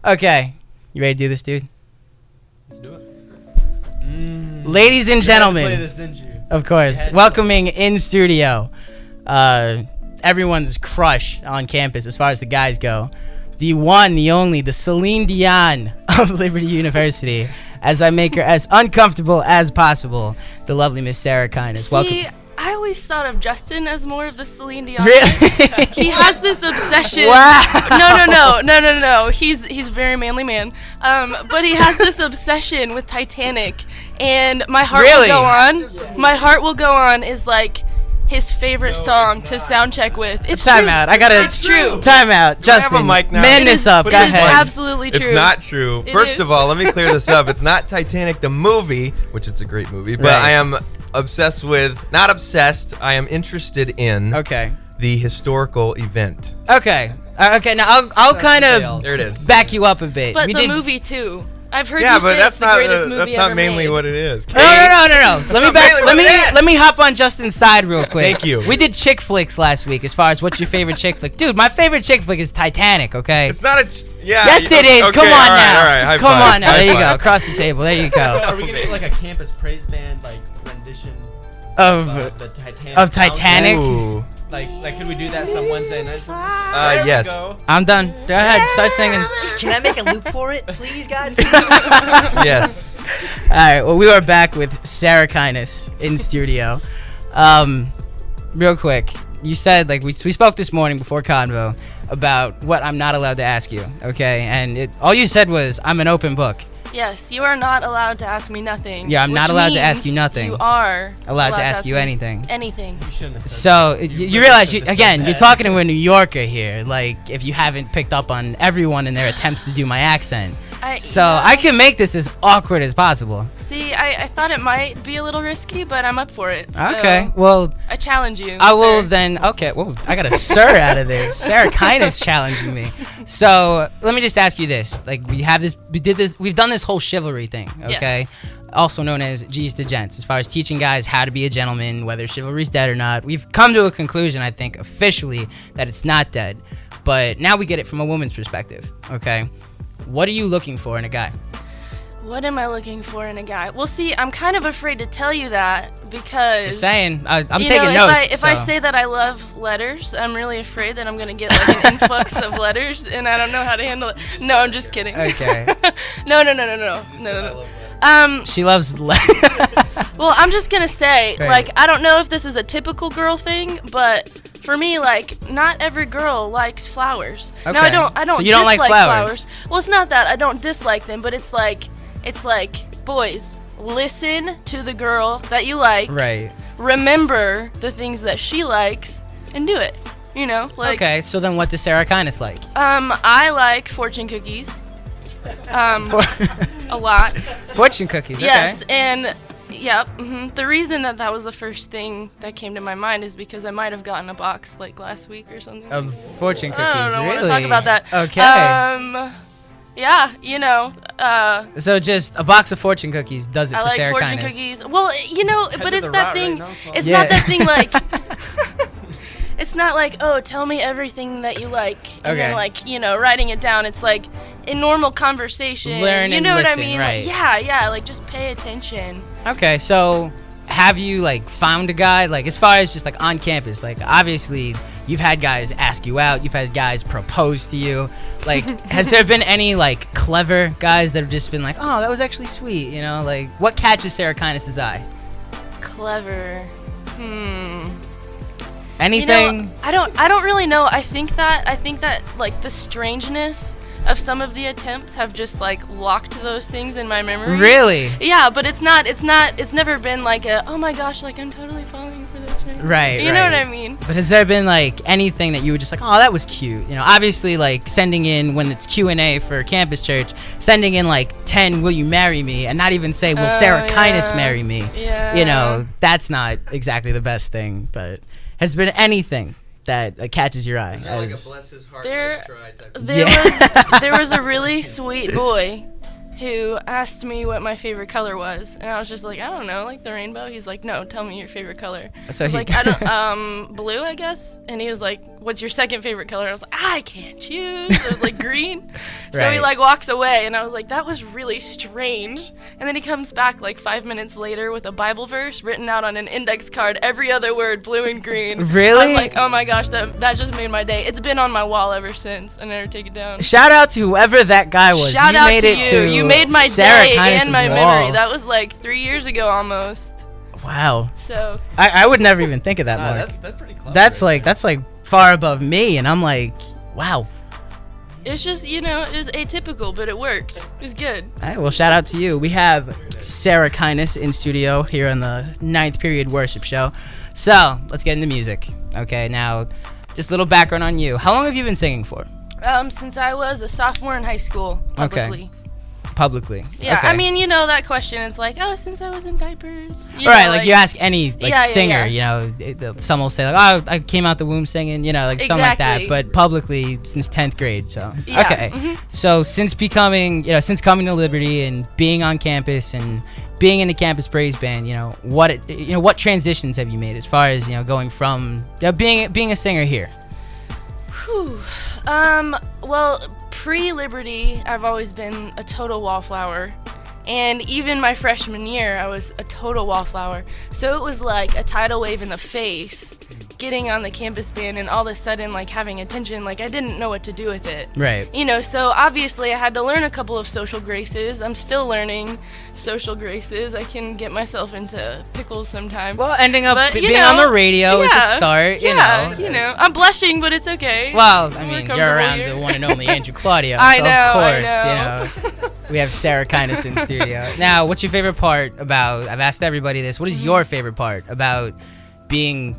Okay. You ready to do this, dude? Let's do it. Ladies and gentlemen, Play this, didn't you? of course, welcoming in studio, everyone's crush on campus as far as the guys go, the one, the only, the Celine Dion of Liberty University. As I make her as uncomfortable as possible, the lovely Miss Sarah Kinas. Welcome. I always thought of Justin as more of the Celine Dion. Really? He has this obsession. Wow. No. He's a very manly man. But he has this obsession with Titanic, and my heart will go on. My heart will go on is like his favorite song to sound check with. It's time true. out. I gotta. It's true. Time out. Justin, I have a mic now. man this up. Go It is ahead. absolutely true. It's not true. It First is. of all, let me clear this up. It's not Titanic the movie, which it's a great movie, but Right. I am obsessed with, not obsessed, I am interested in Okay. the historical event. Okay. Okay. Now I'll kind of There it is. back you up a bit. But We the did- movie too. I've heard Yeah, you but say that's it's the not greatest movie that's ever not mainly made. what it is. No. Let me mainly what it is. let me hop on Justin's side real quick. Thank you. We did chick flicks last week. As far as what's your favorite chick flick, dude? My favorite chick flick is Titanic. Okay. It's not a. Yeah. Yes, it is. Okay, Come on all right, now. All right. High Come five, on now. high There you five. go. Across the table. There you So go. are we gonna get like a campus praise band like rendition Of the Titanic? of Titanic? Ooh. Like could we do that some Wednesday nights? Yes. I'm done. Go ahead. Start singing. Can I make a loop for it, please, guys? Yes. All right. Well, we are back with Sarah Kinas in studio. Real quick, you said like we spoke this morning before convo about what I'm not allowed to ask you. Okay, and all you said was I'm an open book. Yes, you are not allowed to ask me nothing. Yeah, I'm not which allowed to ask means you nothing. You are Allowed to ask you me anything. Anything. You shouldn't have said So that. you realize shouldn't have said you're that. talking to a New Yorker here. Like if you haven't picked up on everyone in their attempts to do my accent, so Yeah. I can make this as awkward as possible. See, I thought it might be a little risky, but I'm up for it. So Okay, well I challenge you. I will sir. then. Okay, well I got a sir out of this. Sarah Kinas challenging me. So let me just ask you this: like we've done this whole chivalry thing. Okay. Yes. Also known as G's to Gents, as far as teaching guys how to be a gentleman, whether chivalry's dead or not. We've come to a conclusion, I think, officially, that it's not dead. But now we get it from a woman's perspective, okay? What are you looking for in a guy? What am I looking for in a guy? Well, see, I'm kind of afraid to tell you that because. Just saying. I'm you taking know, notes. If I so. say that I love letters, I'm really afraid that I'm gonna get like an influx of letters, and I don't know how to handle it. No, I'm just kidding. Okay. No. She loves. Well, I'm just gonna say, Right. like, I don't know if this is a typical girl thing, but for me, like, not every girl likes flowers. Now, Okay. I don't So you don't like dislike flowers? Well, it's not that I don't dislike them, but it's like, boys, listen to the girl that you like. Right. Remember the things that she likes, and do it. You know, like. Okay, so then what does Sarah Kinas like? I like fortune cookies. A lot. Fortune cookies, okay. Yes, and yep. The reason that was the first thing that came to my mind is because I might have gotten a box like last week or something. Of fortune cookies, I don't really? want to talk about that. Okay. Yeah, you know. So just a box of fortune cookies does it I for like Sarah fortune Kinas. cookies. Well, you know, but to it's the that route thing. right now, folks. It's Yeah. not that thing like. It's not like, oh, tell me everything that you like, and then Okay. like, you know, writing it down. It's like in normal conversation. Learn you and know what I listen, mean? right. Like, yeah, like just pay attention. Okay, so have you like found a guy, like as far as just like on campus, like obviously you've had guys ask you out, you've had guys propose to you, like has there been any like clever guys that have just been like, oh, that was actually sweet, you know, like what catches Sarah Kinas' eye? Clever. Anything? You know, I don't really know. I think that like the strangeness of some of the attempts have just like locked those things in my memory. Really? Yeah, but it's never been like a, oh my gosh, like I'm totally falling for this right now. Right, You know right. what I mean? But has there been like anything that you were just like, oh, that was cute? You know, obviously like sending in when it's Q&A for campus church, sending in like 10 will you marry me and not even say will Sarah Kinas yeah. marry me. Yeah. You know, that's not exactly the best thing, but has there been anything that catches your eye? Like a bless his heart, There- nice try type. There was a really sweet boy who asked me what my favorite color was, and I was just like, I don't know, like the rainbow. He's like, no, tell me your favorite color. So I was like, I don't, blue, I guess. And he was like, what's your second favorite color? I was like, I can't choose. I was like, green. So he Right. like walks away, and I was like, that was really strange. And then he comes back like 5 minutes later with a Bible verse written out on an index card, every other word blue and green. Really? I was like, oh my gosh, that just made my day. It's been on my wall ever since. I never take it down. Shout out to whoever that guy was. Shout you out made to it you. to You made my Sarah day Kinas' and my wall. memory. That was like 3 years ago almost. Wow. So I would never even think of that, Nah, Mark. that's pretty clever. That's like far above me, and I'm like, wow. it's just, it was atypical, but it worked. It was good. All right, well, shout out to you. We have Sarah Kinas in studio here on the 9th Period Worship Show. So let's get into music. Okay, now just a little background on you. How long have you been singing for? Since I was a sophomore in high school, publicly. Publicly. Yeah, okay. I mean, that question. It's like, oh, since I was in diapers. Right, like you ask any Yeah, singer, yeah. some will say like, oh, I came out the womb singing, like something like that. Exactly. But publicly since 10th grade, so Yeah, okay. mhm. So since since coming to Liberty and being on campus and being in the campus praise band, what transitions have you made as far as going from being a singer here? Whew. Well, pre-Liberty, I've always been a total wallflower. And even my freshman year, I was a total wallflower. So it was like a tidal wave in the face, getting on the campus band and all of a sudden, like, having attention. Like, I didn't know what to do with it. Right. So obviously I had to learn a couple of social graces. I'm still learning social graces. I can get myself into pickles sometimes. Well, ending up But, being on the radio is a start, Yeah, I'm blushing, but it's okay. Well, I I'm mean, comfortable you're around here. the one and only Andrew Claudio. I so know, of course, we have Sarah Kinas in studio. Now, what's your favorite part about? I've asked everybody this. What is your favorite part about being,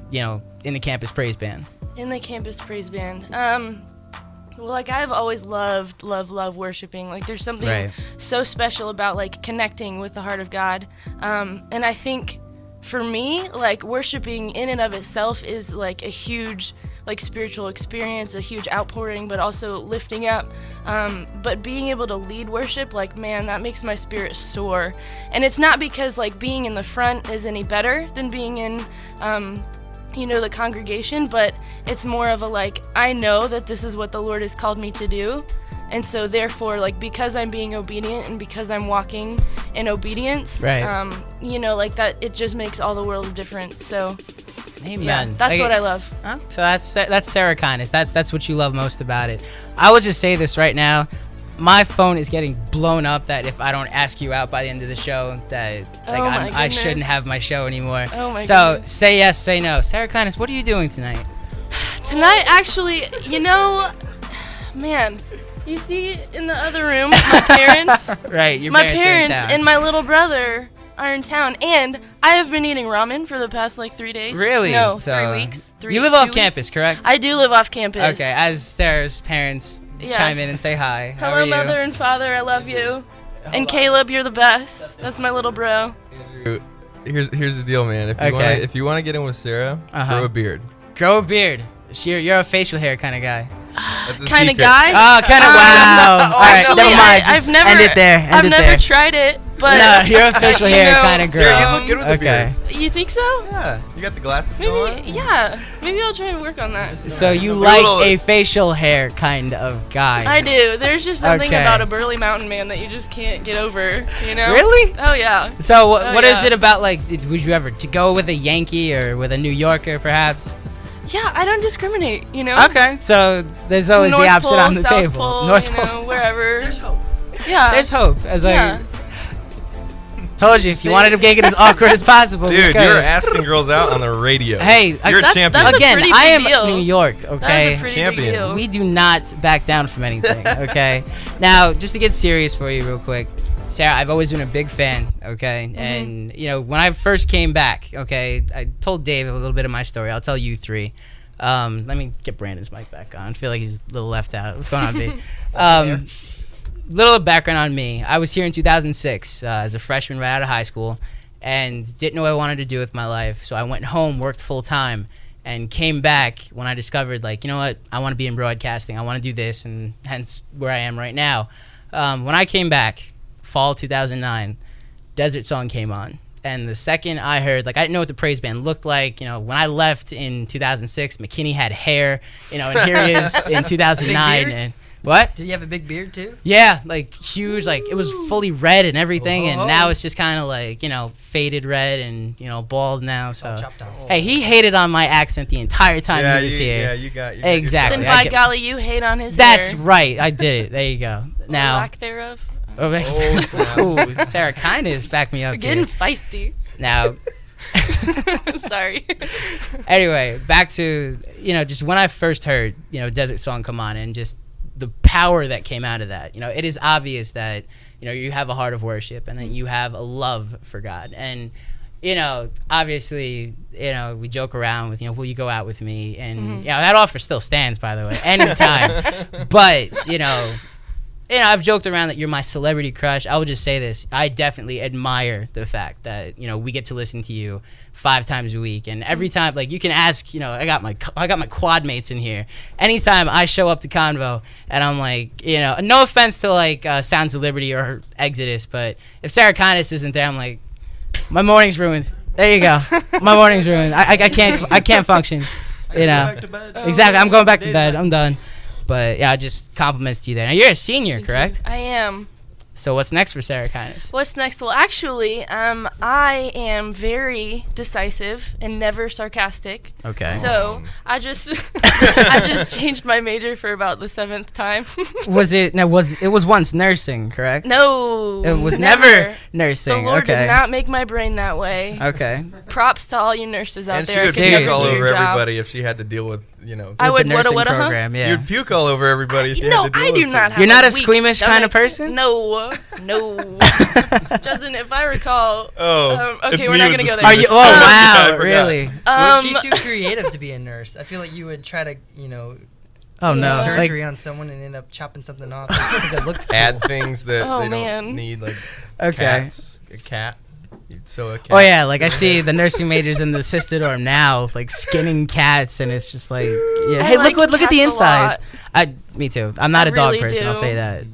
in the campus praise band? In the campus praise band. Well, like, I've always loved worshiping. Like, there's something Right. so special about, like, connecting with the heart of God. And I think for me, like, worshiping in and of itself is like a huge, like, spiritual experience, a huge outpouring, but also lifting up. But being able to lead worship, like, man, that makes my spirit soar. And it's not because, like, being in the front is any better than being in the congregation, but it's more of a, like, I know that this is what the Lord has called me to do, and so therefore, like, because I'm being obedient and because I'm walking in obedience, Right. Like, that, it just makes all the world of difference. So Amen. yeah, that's what I love. Huh? So that's Sarah Kinas. That's what you love most about it. I will just say this right now. My phone is getting blown up that if I don't ask you out by the end of the show, that Oh my I shouldn't goodness. have my show anymore. Oh my So goodness. say yes, say no. Sarah Kinas, what are you doing tonight? Tonight, actually, man, you see in the other room, my parents, Right, your my parents parents are in town. and my little brother are in town, and I have been eating ramen for the past, like, 3 days. Really? No, So, 3 weeks. You live off 2 campus, weeks. correct? I do live off campus. Okay, as Sarah's parents Yes. chime in and say hi. How Hello, are you? mother and father. I love you. And Caleb, you're the best. That's my little bro. Here's the deal, man. Okay. If you want to get in with Sarah, Uh-huh. grow a beard. Grow a beard. You're a facial hair kind of guy. That's a Kind of secret. guy. Oh, kind of wow. All right, Actually, never mind. I've Just never. end it there. End I've it never there. tried it, but No, you're a facial hair kind of girl. Sarah, you look good with a Okay. beard. You think so? Yeah, you got the glasses going. Maybe. Yeah. Maybe I'll try and work on that. So you A like little- a facial hair kind of guy? I do. There's just something Okay. about a burly mountain man that you just can't get over. Really? Oh yeah. So Oh, what is yeah. it about? Like, would you ever to go with a Yankee or with a New Yorker, perhaps? Yeah, I don't discriminate. Okay, so there's always North the option Pole, on the South table. Pole, North you Pole. know, wherever. There's hope. Yeah. There's hope. As Yeah. I told you, if you wanted to make it as awkward as possible, we Dude, could. you're asking girls out on the radio. Hey, you're a That's- champion. that's a Again, pretty I big am deal. New York. That Okay. is a pretty Champion. big deal. We do not back down from anything, okay? Now, just to get serious for you real quick, Sarah, I've always been a big fan, okay? Mm-hmm. And, when I first came back, okay, I told Dave a little bit of my story. I'll tell you three. Let me get Brandon's mic back on. I feel like he's a little left out. What's going on, B? Little background on me. I was here in 2006 as a freshman right out of high school and didn't know what I wanted to do with my life. So I went home, worked full time, and came back when I discovered, like, you know what? I want to be in broadcasting. I want to do this, and hence where I am right now. When I came back, fall 2009, Desert Song came on. And the second I heard, like, I didn't know what the praise band looked like. You know, when I left in 2006, McKinney had hair, you know, and here he is in 2009. And what? Did you have a big beard too? Yeah, like huge, like it was fully red and everything. And now it's just kind of like, you know, faded red and, you know, bald now. So, chopped off. hey, he hated on my accent the entire time he was here. Yeah, you got Exactly. Then by golly, you hate on his That's hair. right. I did it. There you go. Now, Lack thereof. ooh, Sarah Kinas, back me up We're getting here. feisty. Now, Sorry. anyway, back to, you know, just when I first heard, you know, Desert Song come on and just the power that came out of that. You know, it is obvious that, you know, you have a heart of worship and that you have a love for God. And, you know, obviously, you know, we joke around with, you know, will you go out with me? And, you know, that offer still stands, by the way, anytime. But, you know, I've joked around that you're my celebrity crush. I will just say this. I definitely admire the fact that, you know, we get to listen to you 5 times a week. And every time, like, you can ask, you know, I got my quad mates in here. Anytime I show up to Convo and I'm like, you know, no offense to, like, Sounds of Liberty or Exodus, but if Sarah Kinas isn't there, I'm like, my morning's ruined. There you go. My morning's ruined. I can't function. You know. Back to bed. Exactly. I'm going back to bed. I'm done. But yeah, just compliments to you there. Now you're a senior, correct? I am. So what's next for Sarah Kinas? What's next? Well, actually, I am very decisive and never sarcastic. Okay. So I just changed my major for about the 7th time. It was once nursing, correct? No. It was never nursing. The Lord okay. did not make my brain that way. Okay. Props to all you nurses out And she there. would who can puke never all do over your job. everybody if she had to deal with, you know. I would the woulda nursing woulda, huh? program, yeah. You'd puke all over everybody if you No, had to deal I with do it. not have You're not a weak squeamish kind of stomach. person? No. Justin, if I recall. Oh, okay, it's we're me not with gonna the go there. Are you? Oh I wow, forgot. really? She's too creative to be a nurse. I feel like you would try to, Oh no. Like, surgery on someone and end up chopping something off because it looked cool. Add things that Oh, they man. don't need, like okay. cats, a cat. You'd sew a cat. Oh yeah, like I see the nursing majors in the sister dorm now, like skinning cats, and it's just like, yeah. I Hey, like look at the cats a insides. lot. Me too. I'm not I a dog really person. I'll do. say that.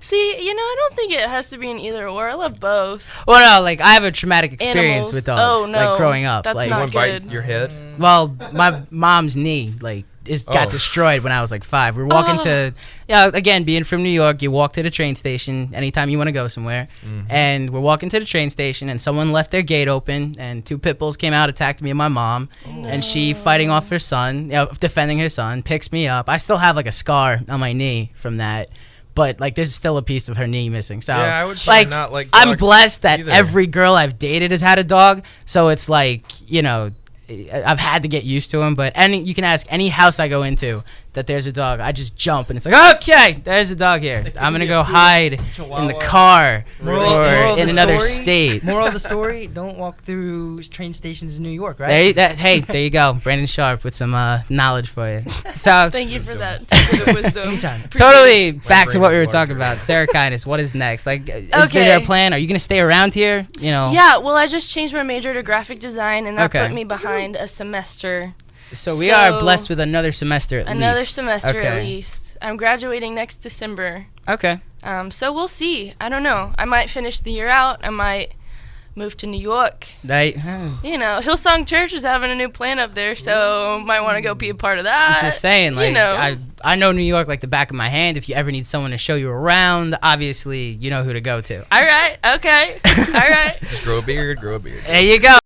See, I don't think it has to be an either or. I love both. Well, no, like I have a traumatic experience Animals. with dogs. Oh, no. Like growing up. That's like, not One bite good. your head. well, my mom's knee got Oh. destroyed when I was like 5. We're walking to, again, being from New York, you walk to the train station anytime you want to go somewhere. And we're walking to the train station, and someone left their gate open, and 2 pit bulls came out, attacked me and my mom. And she, fighting off her son, defending her son, picks me up. I still have like a scar on my knee from that. But like, there's still a piece of her knee missing. So Yeah, I would probably not like I'm dogs blessed that either. every girl I've dated has had a dog. So it's like, I've had to get used to them. But you can ask any house I go into that there's a dog. I just jump and it's like, okay, there's a dog here. I'm gonna go hide in the Chihuahua. car Moral or of in the another story? state. Moral of the story: don't walk through train stations in New York, right? There you go, Brandon Sharp with some knowledge for you. So Thank you for that tidbit of wisdom. Anytime. totally back to brain what we is were talking larger. about. Sarah Kinas, what is next? Like, is Okay. there a plan? Are you gonna stay around here? Yeah, well, I just changed my major to graphic design, and that Okay. put me behind a semester. So we are So- blessed with another semester at least. Another semester Okay. at least. I'm graduating next December. Okay. So we'll see. I don't know. I might finish the year out. I might move to New York. Hillsong Church is having a new plant up there, so might want to go be a part of that. Just saying, like, know. I know New York like the back of my hand. If you ever need someone to show you around, obviously you know who to go to. All right. Okay. All right. Just grow a beard, grow a beard. There you go.